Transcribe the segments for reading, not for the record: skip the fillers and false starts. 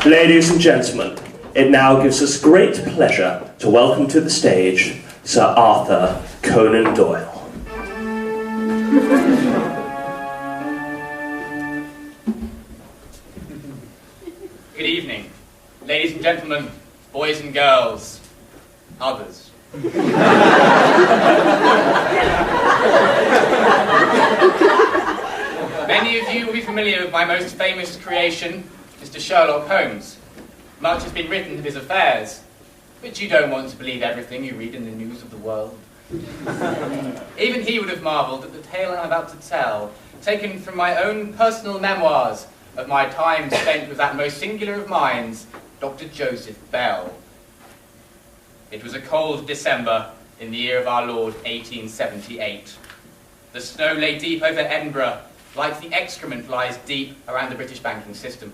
Ladies and gentlemen, it now gives us great pleasure to welcome to the stage Sir Arthur Conan Doyle. Good evening, ladies and gentlemen, boys and girls, others. Many of you will be familiar with my most famous creation, Mr. Sherlock Holmes. Much has been written of his affairs, but you don't want to believe everything you read in the news of the world. Even he would have marvelled at the tale I'm about to tell, taken from my own personal memoirs of my time spent with that most singular of minds, Dr. Joseph Bell. It was a cold December in the year of our Lord 1878. The snow lay deep over Edinburgh, like the excrement lies deep around the British banking system.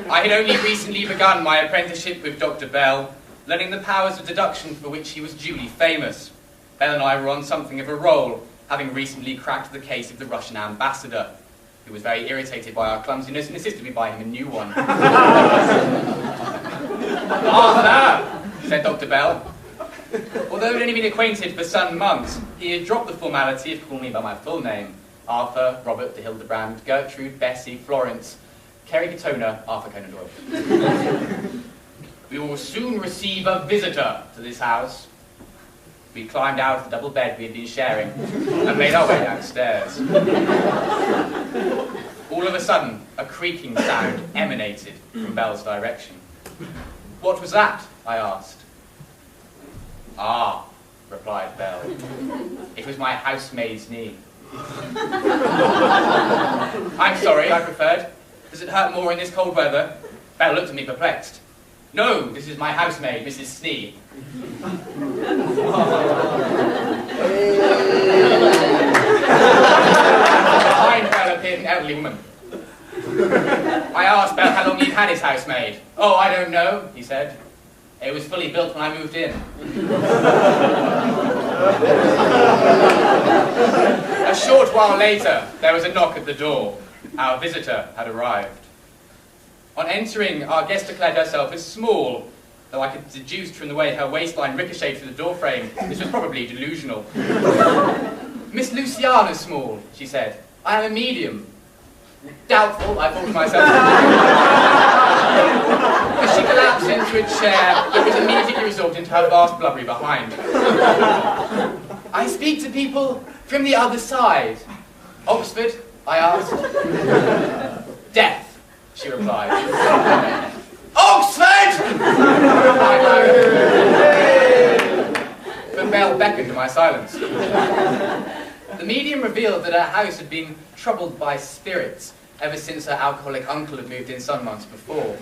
I had only recently begun my apprenticeship with Dr. Bell, learning the powers of deduction for which he was duly famous. Bell and I were on something of a roll, having recently cracked the case of the Russian ambassador, who was very irritated by our clumsiness and insisted we buy him a new one. "Arthur," said Dr. Bell. Although we'd only been acquainted for some months, he had dropped the formality of calling me by my full name: Arthur, Robert, de Hildebrand, Gertrude, Bessie, Florence, Kerry Katona, Arthur Conan Doyle. "We will soon receive a visitor to this house." We climbed out of the double bed we had been sharing and made our way downstairs. All of a sudden, a creaking sound emanated from Bell's direction. "What was that?" I asked. "Ah," replied Bell, "it was my housemaid's knee." "I'm sorry," I preferred. "Does it hurt more in this cold weather?" Bell looked at me perplexed. "No, this is my housemaid, Mrs. Snee." Behind Bell appeared an elderly woman. I asked Bell how long he'd had his housemaid. "Oh, I don't know," he said. "It was fully built when I moved in." A short while later, there was a knock at the door. Our visitor had arrived. On entering, our guest declared herself as small, though I could deduce from the way her waistline ricocheted through the doorframe, this was probably delusional. "Miss Luciana Small," she said. "I am a medium." "Doubtful," I thought to myself. As she collapsed into a chair, it was immediately resolved into her vast blubbery behind. "I speak to people from the other side." "Oxford?" I asked. "Death," she replied. "Oxford!" But Bell beckoned to my silence. The medium revealed that her house had been troubled by spirits ever since her alcoholic uncle had moved in some months before.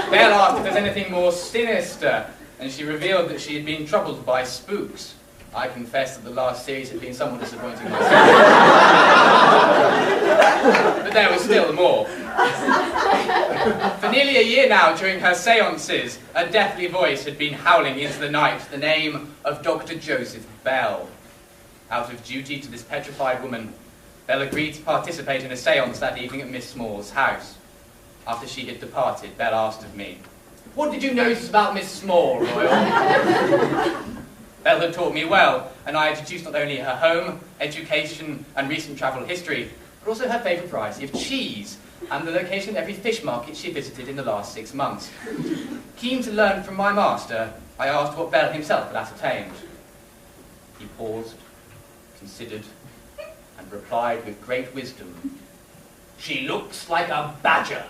Bell asked if there's anything more sinister, and she revealed that she had been troubled by spooks. I confessed that the last series had been somewhat disappointing myself. But there was still more. For nearly a year now, during her séances, a deathly voice had been howling into the night the name of Dr. Joseph Bell. Out of duty to this petrified woman, Bell agreed to participate in a séance that evening at Miss Small's house. After she had departed, Bell asked of me, "What did you notice about Miss Small, Doyle?" Bell had taught me well, and I had deduced not only her home, education, and recent travel history, but also her favourite variety of cheese, and the location of every fish market she visited in the last 6 months. Keen to learn from my master, I asked what Bell himself had ascertained. He paused, considered, and replied with great wisdom, "She looks like a badger."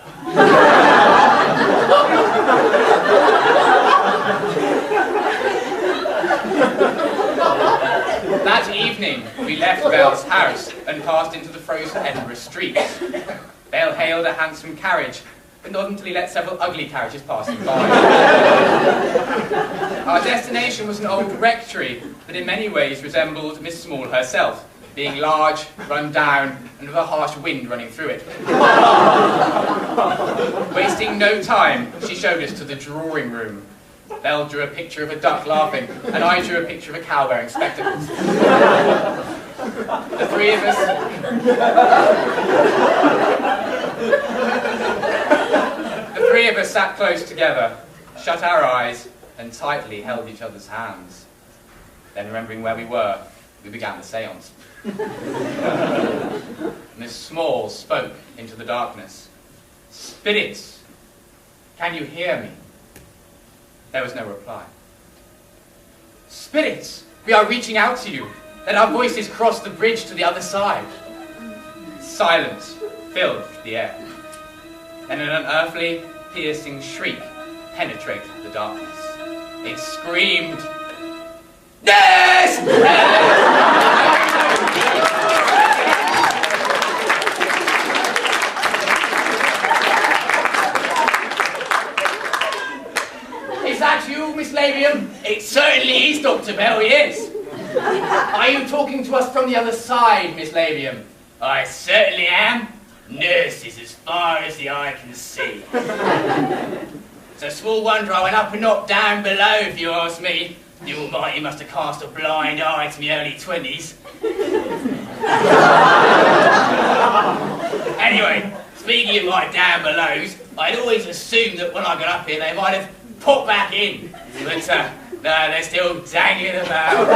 That evening, we left Bell's house and passed into the frozen Edinburgh streets. Bell hailed a handsome carriage, but not until he let several ugly carriages pass him by. Our destination was an old rectory that in many ways resembled Miss Small herself, being large, run down, and with a harsh wind running through it. Wasting no time, she showed us to the drawing room. Bell drew a picture of a duck laughing, and I drew a picture of a cow wearing spectacles. The three of us... The three of us sat close together, shut our eyes, and tightly held each other's hands. Then, remembering where we were, we began the séance. Miss Small spoke into the darkness. "Spirits, can you hear me?" There was no reply. "Spirits, we are reaching out to you. Let our voices cross the bridge to the other side." Silence filled the air. And an unearthly, piercing shriek penetrated the darkness. It screamed, "Yes! Is that you, Miss Labium?" "It certainly is, Dr. Bell, yes." "Are you talking to us from the other side, Miss Labium?" "I certainly am. Nurses as far as the eye can see." "It's a small wonder I went up and not down below, if you ask me. The Almighty must have cast a blind eye to me early 20s. Anyway, speaking of my down belows, I'd always assumed that when I got up here they might have popped back in. But no, they're still dangling about.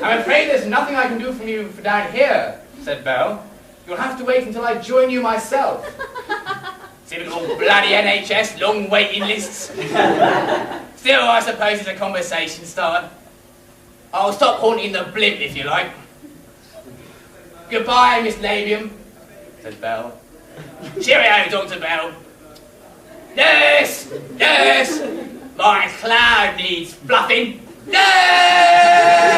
"I'm afraid there's nothing I can do for you for down here," said Bell. "You'll have to wait until I join you myself." Typical bloody NHS, long waiting lists. Still, I suppose it's a conversation starter. I'll stop haunting the blimp if you like. "Goodbye, Miss Labium," said Bell. "Cheerio, Dr. Bell." "Nurse! Nurse! My cloud needs fluffing. Nurse!"